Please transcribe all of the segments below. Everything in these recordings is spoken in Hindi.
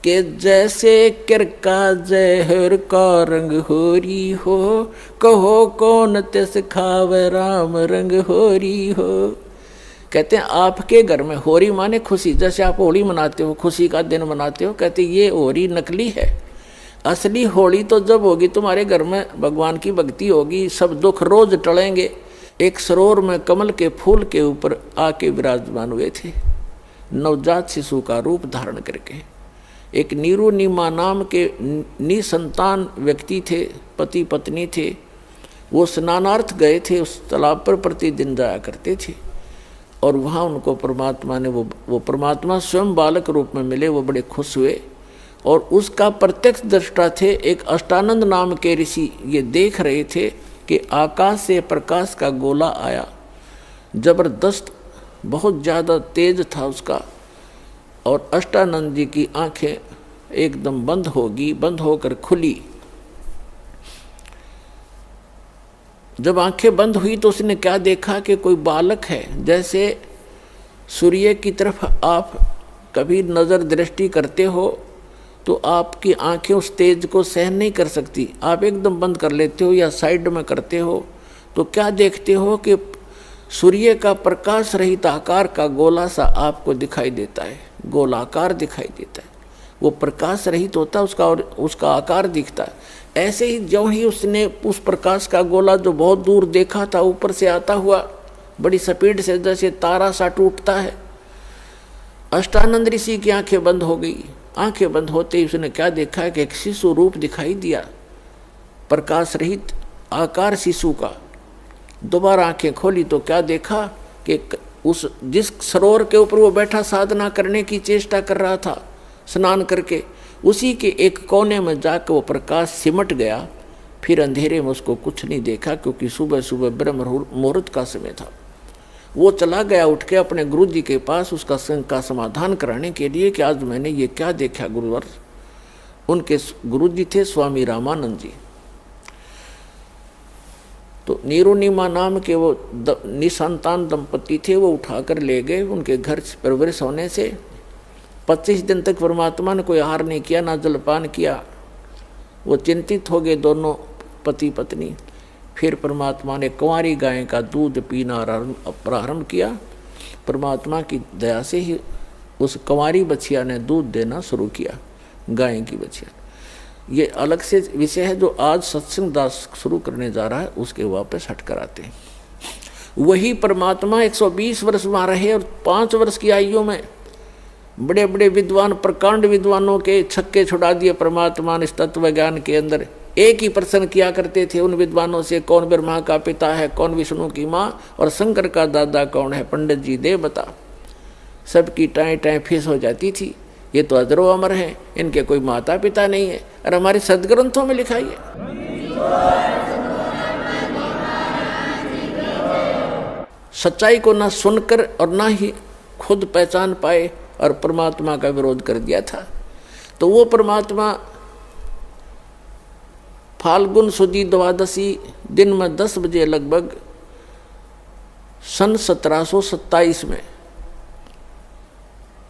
के जैसे किरका जहर का रंग होरी हो, कहो कौन तिस खावे राम रंग होरी हो। कहते हैं आपके घर में होरी माने खुशी, जैसे आप होली मनाते हो, खुशी का दिन मनाते हो, कहते ये होरी नकली है। असली होली तो जब होगी तुम्हारे घर में भगवान की भक्ति होगी, सब दुख रोज टलेंगे। एक सरोवर में कमल के फूल के ऊपर आके विराजमान हुए थे, नवजात शिशु का रूप धारण करके। एक नीरू नीमा नाम के निसंतान व्यक्ति थे, पति पत्नी थे। वो स्नानार्थ गए थे, उस तालाब पर प्रतिदिन जाया करते थे और वहाँ उनको परमात्मा ने वो परमात्मा स्वयं बालक रूप में मिले। वो बड़े खुश हुए और उसका प्रत्यक्ष दृष्टा थे एक अष्टानंद नाम के ऋषि। ये देख रहे थे कि आकाश से प्रकाश का गोला आया, जबरदस्त, बहुत ज़्यादा तेज था उसका, और अष्टानंद जी की आंखें एकदम बंद होगी, बंद होकर खुली। जब आंखें बंद हुई तो उसने क्या देखा कि कोई बालक है। जैसे सूर्य की तरफ आप कभी नज़र दृष्टि करते हो तो आपकी आंखें उस तेज को सहन नहीं कर सकती, आप एकदम बंद कर लेते हो या साइड में करते हो। तो क्या देखते हो कि सूर्य का प्रकाश रहित आकार का गोला सा आपको दिखाई देता है, गोलाकार दिखाई देता है। वो प्रकाश रहित होता है उसका, और उसका आकार दिखता है। ऐसे ही ज्यों ही उसने उस प्रकाश का गोला जो बहुत दूर देखा था ऊपर से आता हुआ बड़ी स्पीड से, जैसे तारा सा टूटता है, अष्टानंद ऋषि की आंखें बंद हो गई। आंखें बंद होते ही उसने क्या देखा कि एक शिशु रूप दिखाई दिया, प्रकाश रहित आकार शिशु का। दोबारा आंखें खोली तो क्या देखा कि उस जिस सरोवर के ऊपर वो बैठा साधना करने की चेष्टा कर रहा था स्नान करके, उसी के एक कोने में जाकर वो प्रकाश सिमट गया। फिर अंधेरे में उसको कुछ नहीं देखा, क्योंकि सुबह सुबह ब्रह्म मुहूर्त का समय था। वो चला गया उठ के अपने गुरु जी के पास उसका संग का समाधान कराने के लिए कि आज मैंने ये क्या देखा गुरुवर। उनके गुरु जी थे स्वामी रामानंद जी। तो नीरुनिमा नाम के वो निसंतान दंपति थे, वो उठाकर ले गए। उनके घर परवरिश होने से 25 दिन तक परमात्मा ने कोई आहार नहीं किया, ना जलपान किया। वो चिंतित हो गए दोनों पति पत्नी। फिर परमात्मा ने कुंवारी गाय का दूध पीना प्रारंभ किया। परमात्मा की दया से ही उस कुंवारी बछिया ने दूध देना शुरू किया, गाय की बछिया। ये अलग से विषय है जो आज सत्संग दास शुरू करने जा रहा है, उसके वापस हट कर आते हैं। वही परमात्मा 120 वर्ष वहाँ रहे और 5 वर्ष की आयु में बड़े बड़े विद्वान, प्रकांड विद्वानों के छक्के छुड़ा दिए परमात्मा ने इस तत्व ज्ञान के अंदर। एक ही प्रश्न किया करते थे उन विद्वानों से, कौन ब्रह्मा का पिता है, कौन विष्णु की माँ, और शंकर का दादा कौन है, पंडित जी दे बता। सबकी टाएं टाएं फीस हो जाती थी। ये तो अजरो अमर हैं, इनके कोई माता पिता नहीं है। और हमारे सदग्रंथों में लिखा है। सच्चाई को ना सुनकर और ना ही खुद पहचान पाए और परमात्मा का विरोध कर दिया था। तो वो परमात्मा फाल्गुन सुदी द्वादशी दिन में 10 बजे लगभग सन 1727 में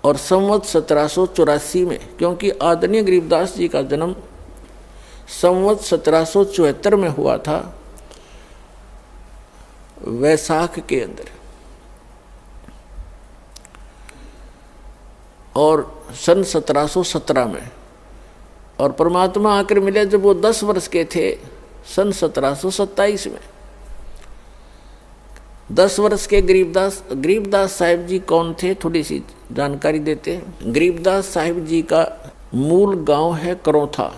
और संवत 1784 में, क्योंकि आदरणीय गरीबदास जी का जन्म संवत 1774 में हुआ था, वैशाख के अंदर, और सन 1717 में। और परमात्मा आकर मिले जब वो 10 वर्ष के थे, सन 1727 में। 10 वर्ष के गरीबदास साहिब जी कौन थे, थोड़ी सी जानकारी देते हैं। गरीबदास साहिब जी का मूल गांव है करौथा,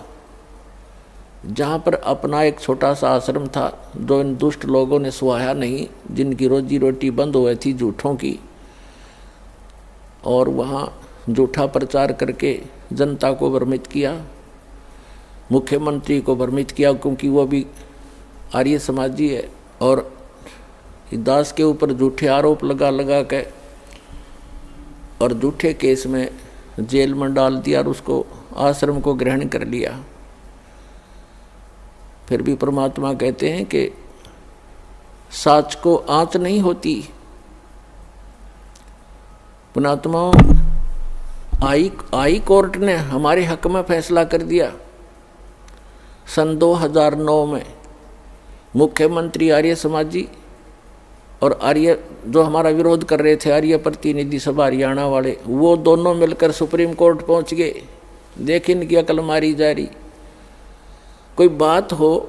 जहाँ पर अपना एक छोटा सा आश्रम था जो इन दुष्ट लोगों ने सुहाया नहीं, जिनकी रोजी रोटी बंद हुई थी झूठों की, और वहाँ झूठा प्रचार करके जनता को भ्रमित किया, मुख्यमंत्री को भ्रमित किया, क्योंकि वो भी आर्य समाजी है। और दास के ऊपर झूठे आरोप लगा के और झूठे केस में जेल में डाल दिया और उसको आश्रम को ग्रहण कर लिया। फिर भी परमात्मा कहते हैं कि साच को आँच नहीं होती। पुणात्माओं, आई कोर्ट ने हमारे हक में फैसला कर दिया। सन 2009 में मुख्यमंत्री आर्य समाजी और आर्य जो हमारा विरोध कर रहे थे, आर्य प्रतिनिधि सभा हरियाणा वाले, वो दोनों मिलकर सुप्रीम कोर्ट पहुंच गए। देख इनकी अकल मारी जा रही। कोई बात हो,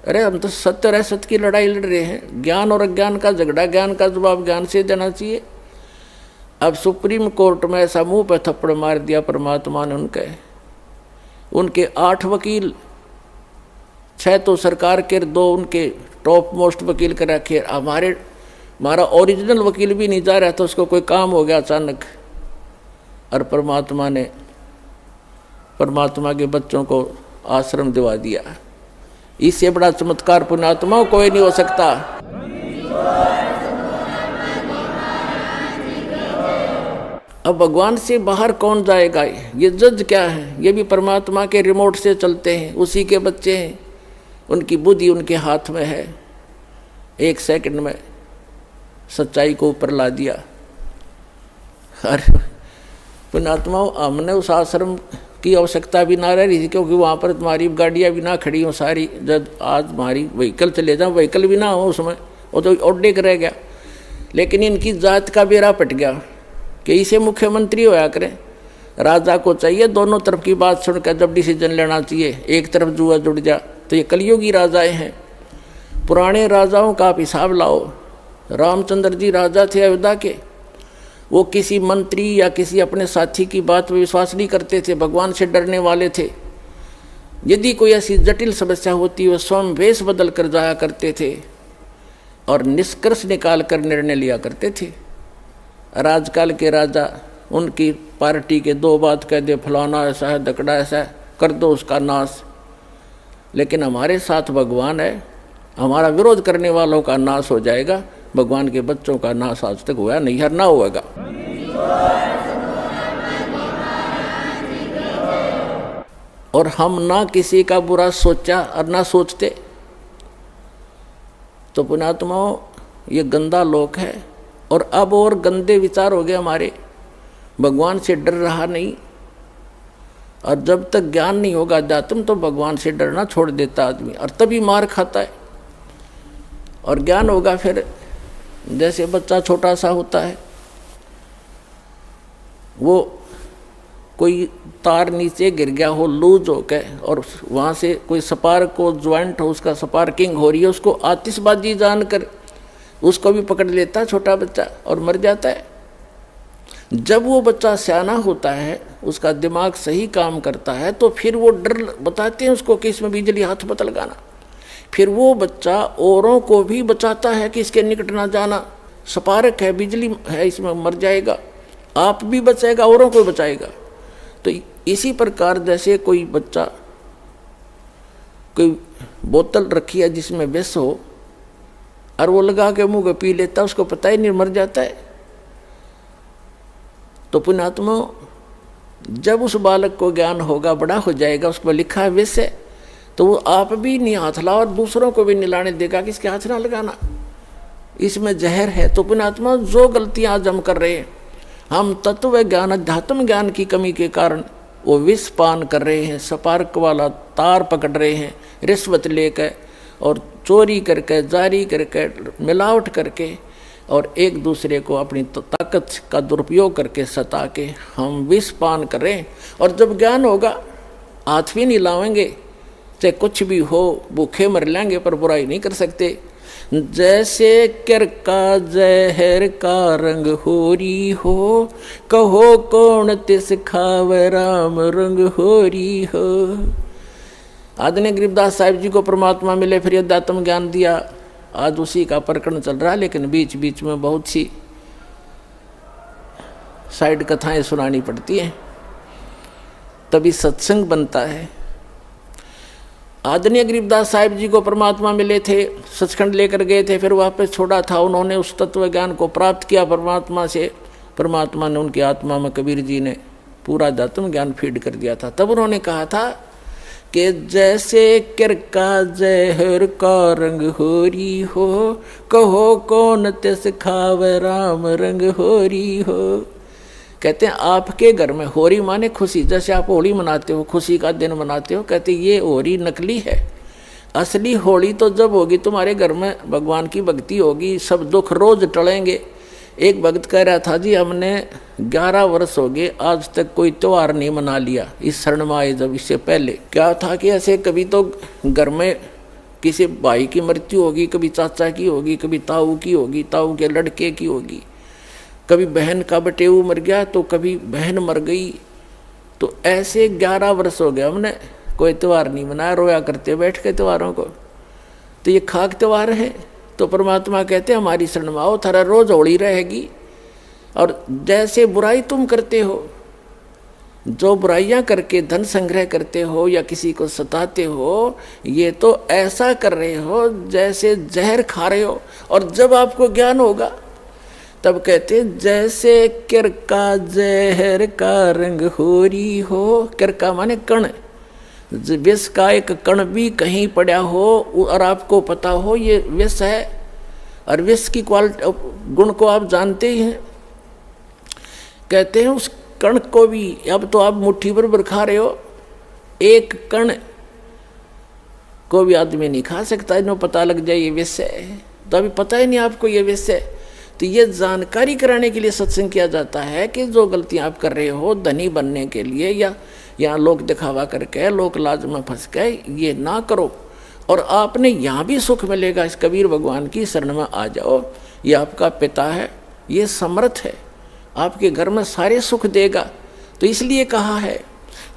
अरे हम तो सत्य और असत्य की लड़ाई लड़ रहे हैं, ज्ञान और अज्ञान का झगड़ा, ज्ञान का जवाब ज्ञान से देना चाहिए। अब सुप्रीम कोर्ट में ऐसा मुंह पे थप्पड़ मार दिया परमात्मा ने उनके 8 वकील, 6 तो सरकार के, 2 उनके टॉप मोस्ट वकील कर रखे। हमारा ओरिजिनल वकील भी नहीं जा रहा था, उसको कोई काम हो गया अचानक, और परमात्मा के बच्चों को आश्रम दिवा दिया। इससे बड़ा चमत्कार पुण्यात्मा कोई नहीं हो सकता। अब भगवान से बाहर कौन जाएगा? ये जज क्या है? ये भी परमात्मा के रिमोट से चलते हैं, उसी के बच्चे हैं, उनकी बुद्धि उनके हाथ में है। 1 सेकंड में सच्चाई को ऊपर ला दिया। अरे पुण्यात्मा, हमने उस आश्रम की आवश्यकता भी ना रही थी, क्योंकि वहाँ पर तुम्हारी गाड़ियाँ भी ना खड़ी हो सारी। जब आज हमारी व्हीकल चले जाओ, व्हीकल भी ना हो उसमें, वो तो ओडे रह गया। लेकिन इनकी जात का बेड़ा पट गया कि इसे मुख्यमंत्री होया करें। राजा को चाहिए दोनों तरफ की बात सुनकर जब डिसीजन लेना चाहिए। एक तरफ जुआ जुड़ जा, तो ये कलयुगी राजाएं हैं। पुराने राजाओं का आप हिसाब लाओ। रामचंद्र जी राजा थे अयोध्या के, वो किसी मंत्री या किसी अपने साथी की बात में विश्वास नहीं करते थे, भगवान से डरने वाले थे। यदि कोई ऐसी जटिल समस्या होती, वो स्वयं वेश बदल कर जाया करते थे और निष्कर्ष निकाल कर निर्णय लिया करते थे। आजकल के राजा, उनकी पार्टी के 2 बात कह दे, फलाना ऐसा है, दकड़ा ऐसा है, कर दो उसका नाश। लेकिन हमारे साथ भगवान है, हमारा विरोध करने वालों का नाश हो जाएगा। भगवान के बच्चों का नाश आज तक हुआ नहीं, हर ना होगा। और हम ना किसी का बुरा सोचा और ना सोचते। तो पुण्यात्माओं, ये गंदा लोक है। और अब और गंदे विचार हो गए हमारे। भगवान से डर रहा नहीं। और जब तक ज्ञान नहीं होगा अध्यात्म, तो भगवान से डरना छोड़ देता आदमी, और तभी मार खाता है। और ज्ञान होगा फिर, जैसे बच्चा छोटा सा होता है, वो कोई तार नीचे गिर गया हो लूज हो के, और वहाँ से कोई स्पार्क को ज्वाइंट हो, उसका स्पार्किंग हो रही है, उसको आतिशबाजी जानकर उसको भी पकड़ लेता छोटा बच्चा और मर जाता है। जब वो बच्चा सियाना होता है, उसका दिमाग सही काम करता है, तो फिर वो डर बताते हैं उसको कि इसमें बिजली हाथ मत लगाना। फिर वो बच्चा औरों को भी बचाता है कि इसके निकट ना जाना, स्पार्क है, बिजली है, इसमें मर जाएगा। आप भी बचाएगा, औरों को बचाएगा। तो इसी प्रकार जैसे कोई बच्चा कोई बोतल रखी है जिसमें विष हो, और वो लगा के मुंह को पी लेता, उसको पता ही नहीं, मर जाता है। तो पुण्यात्मा, जब उस बालक को ज्ञान होगा, बड़ा हो जाएगा, उस पर लिखा है विष है, तो वो आप भी नहीं हाथ लाओ और दूसरों को भी नहीं लाने देगा कि इसके हाथ ना लगाना, इसमें जहर है। तो पुण्यात्मा, जो गलतियां आज हम कर रहे हैं, हम तत्व ज्ञान अध्यात्म ज्ञान की कमी के कारण वो विष पान कर रहे हैं, स्पार्क वाला तार पकड़ रहे हैं, रिश्वत लेकर और चोरी करके, जारी करके, मिलावट करके, और एक दूसरे को अपनी ताकत का दुरुपयोग करके सता के हम विष पान करें। और जब ज्ञान होगा, हाथ भी नहीं लावेंगे, चाहे कुछ भी हो, भूखे मर लेंगे पर बुराई नहीं कर सकते। जैसे कर का जहर का रंग होरी हो, कहो कौन तिस खावे राम रंग होरी हो। आदरणीय गरीबदास साहिब जी को परमात्मा मिले, फिर अध्यात्म ज्ञान दिया। आज उसी का प्रकरण चल रहा है, लेकिन बीच बीच में बहुत सी साइड कथाएं सुनानी पड़ती हैं, तभी सत्संग बनता है। आदरणीय गरीबदास साहिब जी को परमात्मा मिले थे, सचखंड लेकर गए थे, फिर वापस छोड़ा था। उन्होंने उस तत्व ज्ञान को प्राप्त किया परमात्मा से। परमात्मा ने उनकी आत्मा में, कबीर जी ने पूरा अध्यात्म ज्ञान फीड कर दिया था। तब उन्होंने कहा था कि जैसे कर का जहर का रंग होरी हो, कहो कौन तिस खावे राम रंग होरी हो। कहते हैं आपके घर में होरी माने खुशी, जैसे आप होली मनाते हो, खुशी का दिन मनाते हो, कहते ये होरी नकली है। असली होली तो जब होगी तुम्हारे घर में भगवान की भक्ति होगी, सब दुख रोज टलेंगे। एक भक्त कह रहा था जी हमने 11 वर्ष हो गए आज तक कोई त्योहार नहीं मना लिया इस शरण में आए जब। इससे पहले क्या था कि ऐसे कभी तो घर में किसी भाई की मृत्यु होगी, कभी चाचा की होगी, कभी ताऊ की होगी, ताऊ के लड़के की होगी, कभी बहन का बटेऊ मर गया तो कभी बहन मर गई। तो ऐसे 11 वर्ष हो गए हमने कोई त्यौहार नहीं मनाया, रोया करते बैठ के त्योहारों को। तो ये खाक त्यौहार है। तो परमात्मा कहते हैं हमारी शरण में आओ, थारा रोज होली रहेगी। और जैसे बुराई तुम करते हो, जो बुराइयां करके धन संग्रह करते हो या किसी को सताते हो, ये तो ऐसा कर रहे हो जैसे जहर खा रहे हो। और जब आपको ज्ञान होगा तब कहते जैसे किरका जहर का रंग होरी हो। किरका माने कण, विष का एक कण भी कहीं पड़ा हो और आपको पता हो ये विष है, और विष की क्वालिटी गुण को आप जानते ही हैं। कहते हैं उस कण को भी, अब तो आप मुट्ठी भर खा रहे हो, एक कण को भी आदमी नहीं खा सकता, इन्हें पता लग जाए ये विष है। तो अभी पता ही नहीं आपको ये विष है। तो ये जानकारी कराने के लिए सत्संग किया जाता है कि जो गलतियां आप कर रहे हो धनी बनने के लिए या लोक दिखावा करके लोक लाज में फंस गए, ये ना करो। और आपने यहाँ भी सुख मिलेगा। इस कबीर भगवान की शरण में आ जाओ, ये आपका पिता है, ये समर्थ है, आपके घर में सारे सुख देगा। तो इसलिए कहा है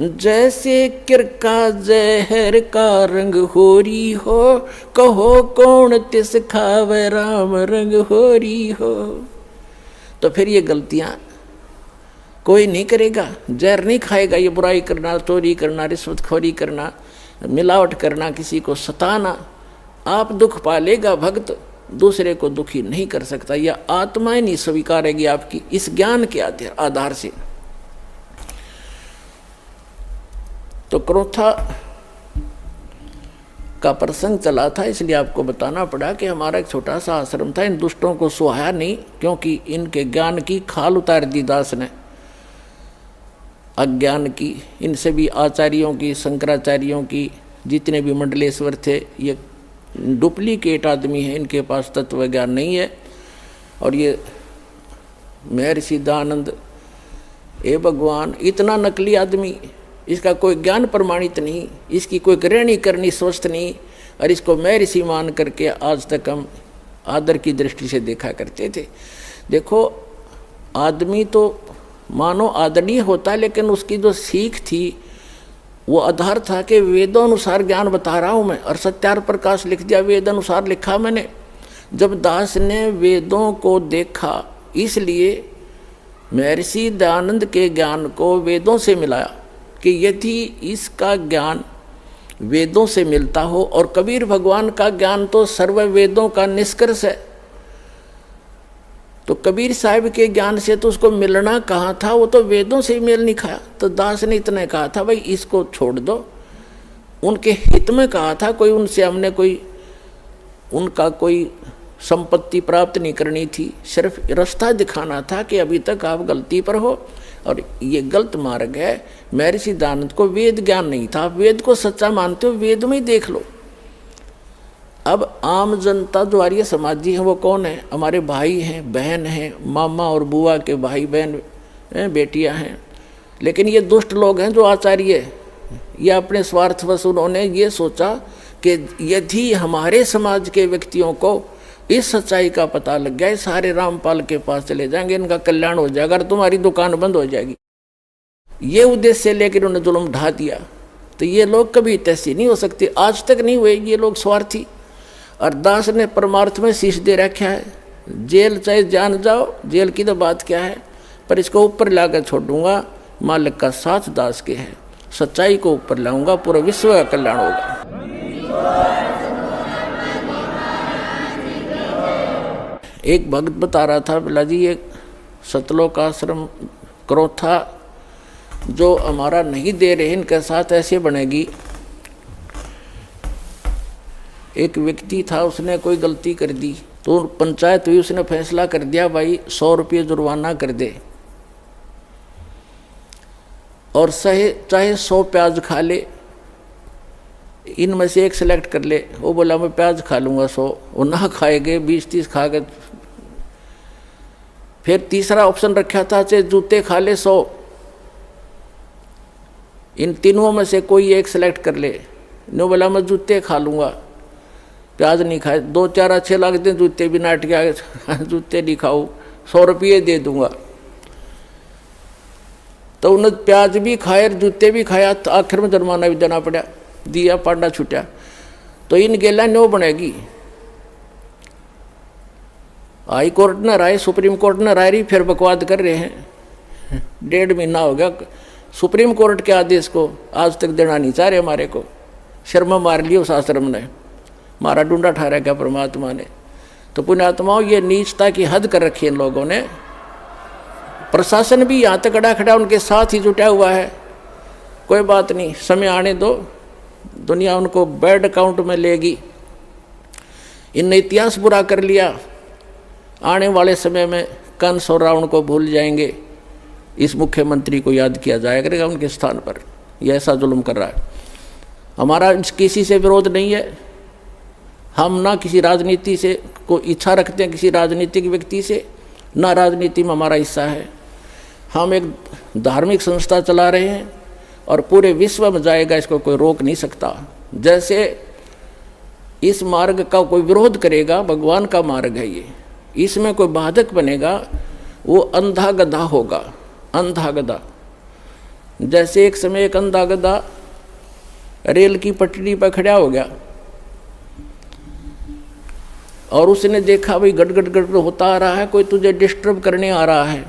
जैसे किरका जहर का रंग होरी हो, कहो कौन तिस खावे राम रंग होरी हो। तो फिर ये गलतियां कोई नहीं करेगा, जहर नहीं खाएगा। ये बुराई करना, चोरी करना, रिश्वतखोरी करना, मिलावट करना, किसी को सताना, आप दुख पालेगा। भक्त दूसरे को दुखी नहीं कर सकता, यह आत्मा ही नहीं स्वीकारेगी आपकी इस ज्ञान के आधार से। तो क्रोथा का प्रसंग चला था, इसलिए आपको बताना पड़ा कि हमारा एक छोटा सा आश्रम था। इन दुष्टों को सुहाया नहीं, क्योंकि इनके ज्ञान की खाल उतार दी दास ने, अज्ञान की। इनसे भी आचार्यों की, शंकराचार्यों की, जितने भी मंडलेश्वर थे, ये डुप्लीकेट आदमी है, इनके पास तत्व ज्ञान नहीं है। और ये महर्षि दयानंद, ए भगवान, इतना नकली आदमी, इसका कोई ज्ञान प्रमाणित नहीं, इसकी कोई रहनी करनी स्वस्थ नहीं, और इसको महर्षि मान करके आज तक हम आदर की दृष्टि से देखा करते थे। देखो आदमी तो मानो आदरणीय होता, लेकिन उसकी जो सीख थी वो आधार था कि वेदों अनुसार ज्ञान बता रहा हूँ मैं, और सत्यार प्रकाश लिख दिया, वेद अनुसार लिखा मैंने। जब दास ने वेदों को देखा, इसलिए महर्षि दयानंद के ज्ञान को वेदों से मिलाया कि यदि इसका ज्ञान वेदों से मिलता हो, और कबीर भगवान का ज्ञान तो सर्व वेदों का निष्कर्ष है, तो कबीर साहब के ज्ञान से तो उसको मिलना कहाँ था, वो तो वेदों से ही मेल नहीं खाया। तो दास ने इतना कहा था भाई इसको छोड़ दो, उनके हित में कहा था, कोई उनसे हमने कोई उनका कोई संपत्ति प्राप्त नहीं करनी थी, सिर्फ रास्ता दिखाना था कि अभी तक आप गलती पर हो और ये गलत मार्ग है। महर्षि दयानंद को वेद ज्ञान नहीं था, आप वेद को सच्चा मानते हो, वेद में ही देख लो। अब आम जनता जो आर्य समाजी है वो कौन है? हमारे भाई हैं, बहन हैं, मामा और बुआ के भाई बहन बेटियां हैं। लेकिन ये दुष्ट लोग हैं जो आचार्य, ये अपने स्वार्थवश उन्होंने ये सोचा कि यदि हमारे समाज के व्यक्तियों को इस सच्चाई का पता लग गया, सारे रामपाल के पास चले जाएंगे, इनका कल्याण हो जाएगा और तुम्हारी दुकान बंद हो जाएगी। ये उद्देश्य लेकर उन्होंने जुल्म ढा दिया। तो ये लोग कभी तैसी नहीं हो सकते, आज तक नहीं हुए ये लोग स्वार्थी। और दास ने परमार्थ में शीश दे रखा है, जेल चाहे जान जाओ, जेल की तो बात क्या है, पर इसको ऊपर लाकर छोड़ दूंगा, मालिक का साथ दास के है, सच्चाई को ऊपर लाऊंगा, पूरा विश्व का कल्याण होगा। एक भक्त बता रहा था, बोला जी ये सतलोक आश्रम क्रोथा जो हमारा नहीं दे रहे, इनके साथ ऐसे बनेगी। एक व्यक्ति था, उसने कोई गलती कर दी तो पंचायत हुई, उसने फैसला कर दिया भाई 100 रुपये जुर्माना कर दे। और चाहे 100 प्याज खा ले, इनमें से एक सेलेक्ट कर ले। वो बोला मैं प्याज खा लूँगा 100, वो ना खाएगे 20-30 खा गए। फिर तीसरा ऑप्शन रखा था चाहे जूते खा ले 100, इन तीनों में से कोई एक सेलेक्ट कर ले। नो बोला मैं जूते खा लूँगा, प्याज नहीं खाए। 2-4 अच्छे लगते हैं जूते भी, नाट के जूते नहीं खाऊँ, 100 रुपये दे दूँगा। तो उन्हें प्याज भी खाए जूते भी खाया, तो आखिर में जुर्माना भी देना पड़ा, दिया पांडा छूटा। तो इन गेला नो बनेगी। हाई कोर्ट न राय, सुप्रीम कोर्ट न राय रही, फिर बकवाद कर रहे हैं। 1.5 महीना हो गया सुप्रीम कोर्ट के आदेश को आज तक देना नहीं चाह रहे हमारे को। शर्मा मार लियो शास्त्रम ने, मारा डूंडा ठहरा क्या परमात्मा ने। तो पुण्यात्माओं ये नीचता की हद कर रखी है इन लोगों ने। प्रशासन भी यहाँ तक खड़ा खड़ा उनके साथ ही जुटा हुआ है। कोई बात नहीं, समय आने दो, दुनिया उनको बैड अकाउंट में लेगी। इनने इतिहास बुरा कर लिया, आने वाले समय में कंस और रावण को भूल जाएंगे, इस मुख्यमंत्री को याद किया जाया करेगा उनके स्थान पर। यह ऐसा जुल्म कर रहा है। हमारा किसी से विरोध नहीं है, हम ना किसी राजनीति से को इच्छा रखते हैं, किसी राजनीतिक व्यक्ति से, ना राजनीति में हमारा हिस्सा है। हम एक धार्मिक संस्था चला रहे हैं और पूरे विश्व में जाएगा, इसको कोई रोक नहीं सकता। जैसे इस मार्ग का कोई विरोध करेगा, भगवान का मार्ग है ये, इसमें कोई बाधक बनेगा वो अंधा गधा होगा, अंधा गधा। जैसे एक समय एक अंधा गधा रेल की पटरी पर खड़ा हो गया और उसने देखा भाई गड़ गड़ गड़ होता आ रहा है, कोई तुझे डिस्टर्ब करने आ रहा है।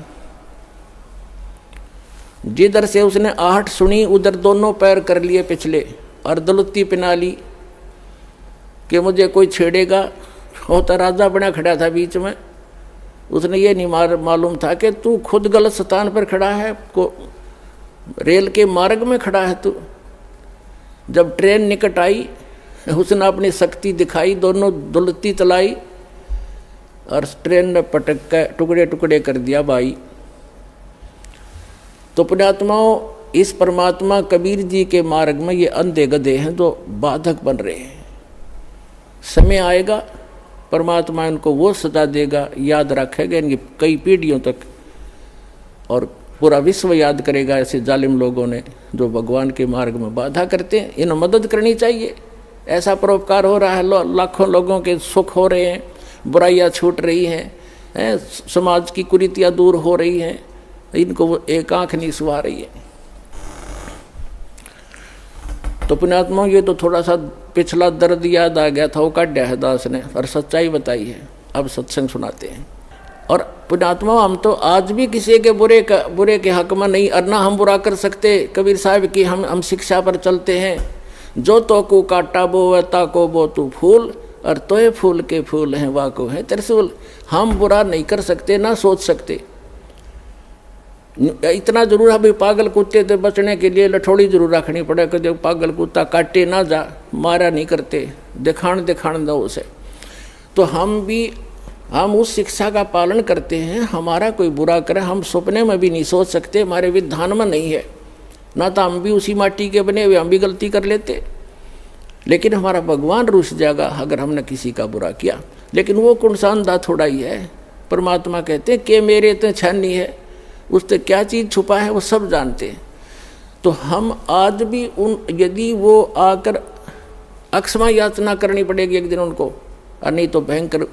जिधर से उसने आहट सुनी उधर दोनों पैर कर लिए पिछले और दलुत्ती पिना ली कि मुझे कोई छेड़ेगा। होता राजा बना खड़ा था बीच में, उसने ये नहीं मालूम था कि तू खुद गलत स्थान पर खड़ा है, को रेल के मार्ग में खड़ा है तू। जब ट्रेन निकट आई उसने अपनी शक्ति दिखाई, दोनों दुलती चलाई और ट्रेन ने पटक कर टुकड़े टुकड़े कर दिया भाई। तो पुण्यात्माओं, इस परमात्मा कबीर जी के मार्ग में ये अंधे गधे हैं जो बाधक बन रहे हैं। समय आएगा परमात्मा इनको वो सजा देगा, याद रखेगा इनकी कई पीढ़ियों तक, और पूरा विश्व याद करेगा ऐसे जालिम लोगों ने जो भगवान के मार्ग में बाधा करते हैं। इन्हें मदद करनी चाहिए। ऐसा परोपकार हो रहा है, लाखों लोगों के सुख हो रहे हैं, बुराइयां छूट रही हैं, समाज की कुरीतियां दूर हो रही हैं, इनको एक आंख नहीं सुहा रही है। तो पुण्यात्मा, ये तो थोड़ा सा पिछला दर्द याद आ गया था, वो काटा है दास ने और सच्चाई बताई है। अब सत्संग सुनाते हैं। और पुण्यात्मा, हम तो आज भी किसी के बुरे के हक में नहीं, और ना हम बुरा कर सकते। कबीर साहब की हम शिक्षा पर चलते हैं, जो तो को काटा बो ता को बो तू फूल, और तोय फूल के फूल हैं वाह को है त्रिशूल। हम बुरा नहीं कर सकते, ना सोच सकते। इतना जरूर है भाई, पागल कुत्ते से बचने के लिए लठोड़ी जरूर रखनी पड़े कि जब पागल कुत्ता काटे ना जा, मारा नहीं करते, दिखाण दो उसे। तो हम उस शिक्षा का पालन करते हैं। हमारा कोई बुरा करे हम सपने में भी नहीं सोच सकते, हमारे विधान में नहीं है। ना तो हम भी उसी माटी के बने हुए, हम भी गलती कर लेते, लेकिन हमारा भगवान रुस जाएगा अगर हमने किसी का बुरा किया। लेकिन वो कुणसानदा थोड़ा ही है। परमात्मा कहते हैं कि मेरे तो छानी है, उससे क्या चीज़ छुपा है वो सब जानते हैं। तो हम आज भी यदि वो आकर अक्षमा याचना करनी पड़ेगी एक दिन उनको, और नहीं तो भयंकर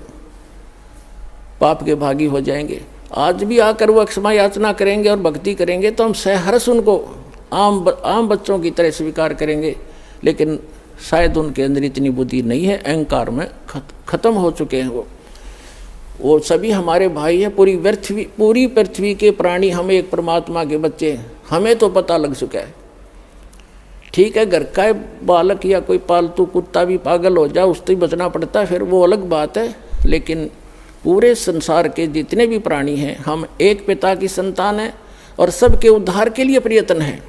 पाप के भागी हो जाएंगे। आज भी आकर वो अक्षमा याचना करेंगे और भक्ति करेंगे तो हम सहर्ष उनको आम बच्चों की तरह स्वीकार करेंगे। लेकिन शायद उनके अंदर इतनी बुद्धि नहीं है, अहंकार में खत्म हो चुके हैं वो सभी हमारे भाई हैं। पूरी पृथ्वी के प्राणी हम एक परमात्मा के बच्चे हैं, हमें तो पता लग चुका है। ठीक है, घर का बालक या कोई पालतू कुत्ता भी पागल हो जाए, उससे बचना पड़ता है, फिर वो अलग बात है। लेकिन पूरे संसार के जितने भी प्राणी हैं, हम एक पिता की संतान हैं और सबके उद्धार के लिए प्रयत्न है।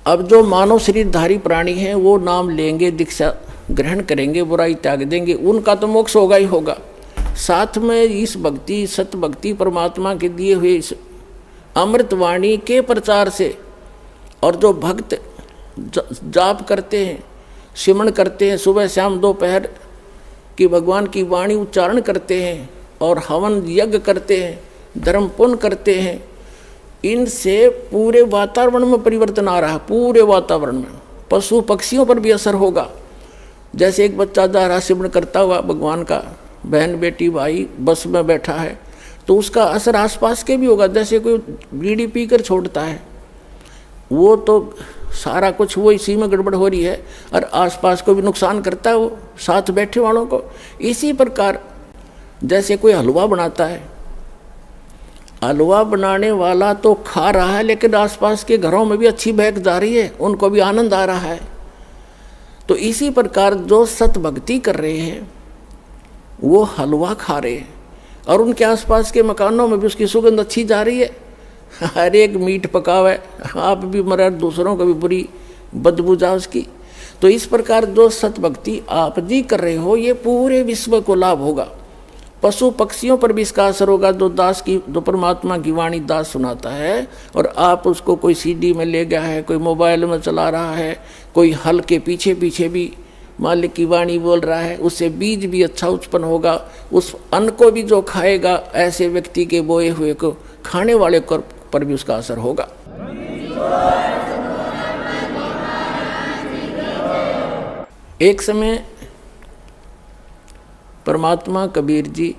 अब जो मानव शरीरधारी प्राणी हैं वो नाम लेंगे, दीक्षा ग्रहण करेंगे, बुराई त्याग देंगे, उनका तो मोक्ष होगा ही होगा। साथ में इस भक्ति, सत भक्ति, परमात्मा के दिए हुए इस अमृतवाणी के प्रचार से, और जो भक्त जाप करते हैं, सिमरण करते हैं, सुबह शाम दोपहर की भगवान की वाणी उच्चारण करते हैं और हवन यज्ञ करते हैं, धर्म पुण्य करते हैं, इनसे पूरे वातावरण में परिवर्तन आ रहा है। पूरे वातावरण में पशु पक्षियों पर भी असर होगा। जैसे एक बच्चा जा रहा सिमरण करता हुआ भगवान का, बहन बेटी भाई बस में बैठा है, तो उसका असर आसपास के भी होगा। जैसे कोई बीड़ी पीकर छोड़ता है, वो तो सारा कुछ वो इसी में गड़बड़ हो रही है और आसपास को भी नुकसान करता है, वो साथ बैठे वालों को। इसी प्रकार जैसे कोई हलवा बनाता है, हलवा बनाने वाला तो खा रहा है, लेकिन आसपास के घरों में भी अच्छी महक जा रही है, उनको भी आनंद आ रहा है। तो इसी प्रकार जो सत भक्ति कर रहे हैं वो हलवा खा रहे हैं और उनके आसपास के मकानों में भी उसकी सुगंध अच्छी जा रही है। हर एक मीट पकावे, आप भी मरे, दूसरों को भी बुरी बदबू जा उसकी। तो इस प्रकार जो सत भक्ति आप जी कर रहे हो, ये पूरे विश्व को लाभ होगा। पशु पक्षियों पर भी इसका असर होगा। जो परमात्मा की वाणी दास सुनाता है और आप उसको कोई सीडी में ले गया है, कोई मोबाइल में चला रहा है, कोई हल के पीछे पीछे भी मालिक की वाणी बोल रहा है, उससे बीज भी अच्छा उत्पन्न होगा। उस अन्न को भी जो खाएगा, ऐसे व्यक्ति के बोए हुए को खाने वाले पर भी उसका असर होगा। एक समय परमात्मा कबीर जी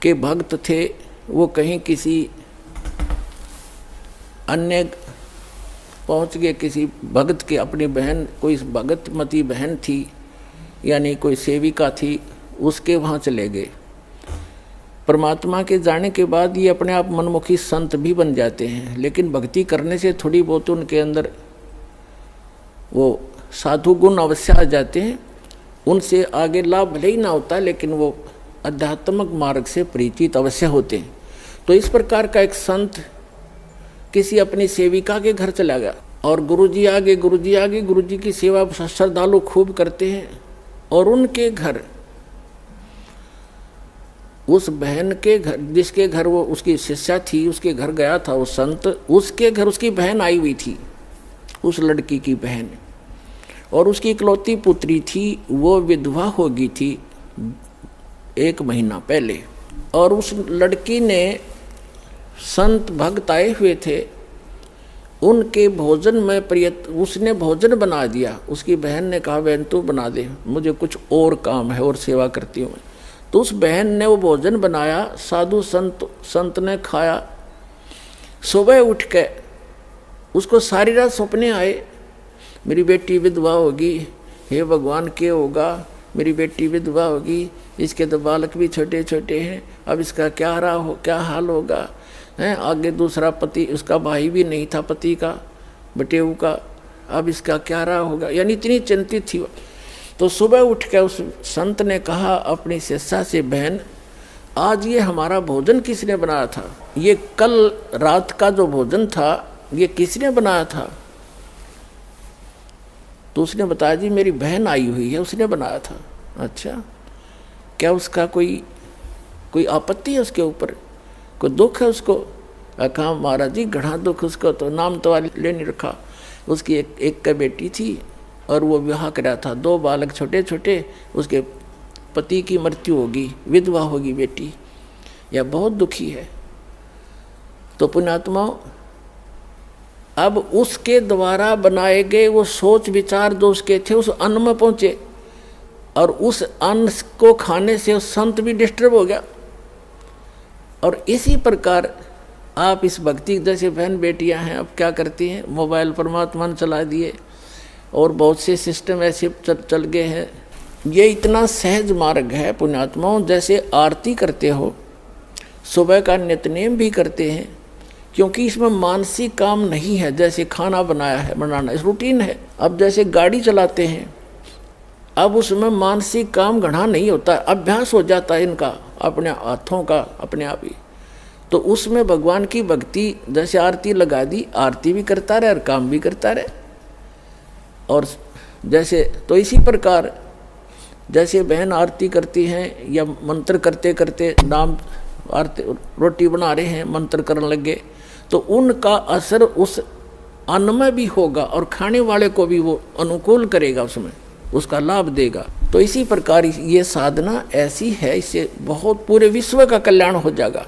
के भक्त थे। वो कहीं किसी अन्य पहुंच गए, किसी भक्त के, अपनी बहन, कोई भगतमती बहन थी, यानी कोई सेविका थी, उसके वहाँ चले गए। परमात्मा के जाने के बाद ये अपने आप मनमुखी संत भी बन जाते हैं, लेकिन भक्ति करने से थोड़ी बहुत उनके अंदर वो साधु गुण अवश्य आ जाते हैं। उनसे आगे लाभ भले ही ना होता, लेकिन वो आध्यात्मिक मार्ग से परिचित अवश्य होते हैं। तो इस प्रकार का एक संत किसी अपनी सेविका के घर चला गया और गुरुजी आगे गुरुजी की सेवा श्रद्धालु खूब करते हैं। और उनके घर, उस बहन के घर, जिसके घर वो उसकी शिष्या थी, उसके घर गया था वो संत। उसके घर उसकी बहन आई हुई थी, उस लड़की की बहन, और उसकी इकलौती पुत्री थी। वो विधवा हो गई थी 1 महीना पहले। और उस लड़की ने, संत भक्त आए हुए थे, उनके भोजन में उसने भोजन बना दिया। उसकी बहन ने कहा, बहन तू बना दे, मुझे कुछ और काम है और सेवा करती हूँ मैं। तो उस बहन ने वो भोजन बनाया, साधु संत ने खाया। सुबह उठ के उसको सारी रात सपने आए, मेरी बेटी विधवा होगी, हे भगवान क्या होगा, मेरी बेटी विधवा होगी, इसके तो बालक भी छोटे छोटे हैं, अब इसका क्या हाल होगा हैं। आगे दूसरा पति, उसका भाई भी नहीं था पति का, बटेऊ का, अब इसका क्या रहा होगा, यानी इतनी चिंतित थी। तो सुबह उठ के उस संत ने कहा अपनी शिष्या से, बहन आज ये हमारा भोजन किसने बनाया था? ये कल रात का जो भोजन था ये किसने बनाया था? तो उसने बताया, जी मेरी बहन आई हुई है, उसने बनाया था। अच्छा, क्या उसका कोई आपत्ति है उसके ऊपर, कोई दुख है उसको? कहा महाराज जी घना दुख उसको, तो नाम तो ले नहीं रखा। उसकी एक बेटी थी और वो विवाह कराया था, 2 बालक छोटे छोटे, उसके पति की मृत्यु होगी, विधवा होगी बेटी, यह बहुत दुखी है। तो पुण्यात्माओं, अब उसके द्वारा बनाए गए वो सोच विचार जो उसके थे उस अन्न में पहुँचे, और उस अन्न को खाने से उस संत भी डिस्टर्ब हो गया। और इसी प्रकार आप इस भक्ति, जैसे बहन बेटियां हैं, अब क्या करती हैं, मोबाइल परमात्मा ने चला दिए और बहुत से सिस्टम ऐसे चल गए हैं। ये इतना सहज मार्ग है पुण्यात्माओं। जैसे आरती करते हो, सुबह का नित्यनेम भी करते हैं, क्योंकि इसमें मानसिक काम नहीं है। जैसे खाना बनाना इस रूटीन है। अब जैसे गाड़ी चलाते हैं, अब उसमें मानसिक काम घना नहीं होता, अभ्यास हो जाता है इनका, अपने हाथों का अपने आप ही। तो उसमें भगवान की भक्ति, जैसे आरती लगा दी, आरती भी करता रहे और काम भी करता रहे। और जैसे तो इसी प्रकार जैसे बहन आरती करती हैं या मंत्र करते करते नाम आरती रोटी बना रहे हैं मंत्र करने लगे, तो उनका असर उस अन्न में भी होगा और खाने वाले को भी वो अनुकूल करेगा, उसमें उसका लाभ देगा। तो इसी प्रकार ये साधना ऐसी है, इससे बहुत पूरे विश्व का कल्याण हो जाएगा।